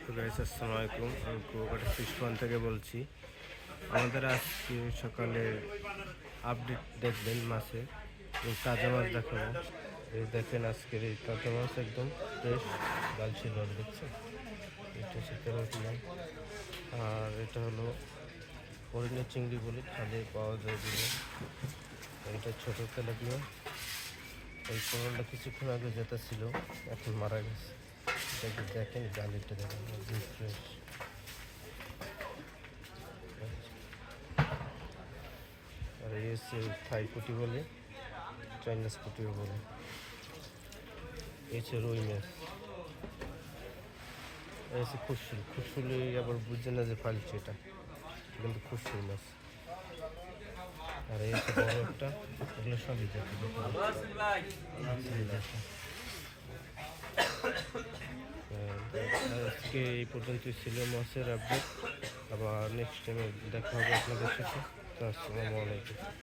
তো গাইস আসসালামু আলাইকুম, আমি কুয়াকাটা ফিশ পয়েন্ট থেকে বলছি। আমাদের আজকে সকালে আপডেট দেখবেন মাছে তাজা মাছ দেখাবো। এই দেখেন আজকের এই তাজা মাছ একদম ফ্রেশ গালছি মাছ দেখছেন, এটা হচ্ছে তেলাপিয়া। আর এটা হলো হরিণের চিংড়ি বলে খালে পাওয়া যায় দিলে। এটা ছোট তেলাপিয়া। এই কোরলটা কিছুক্ষণ আগে যেটা ছিল এখন মারা গেছে। এটাকে দেখেন, গালিটা দেখেন একদম ফ্রেশ। আর এই হচ্ছে থাই পুঁটি বলে, চাইনিজ পুঁটিও বলে। এই হচ্ছে রুই মাছ। এই হচ্ছে খুশুল, খুশুলি আবার বুঝছে না যে ফালছে, এটা কিন্তু খুশুল মাছ। আর এই হচ্ছে বড় একটা, এগুলো সবই দেখি আজকে এই পর্যন্তই ছিল মাছের আপডেট। আবার নেক্সট টাইমে দেখা হবে আপনাদের সাথে। তো আসসালামু আলাইকুম।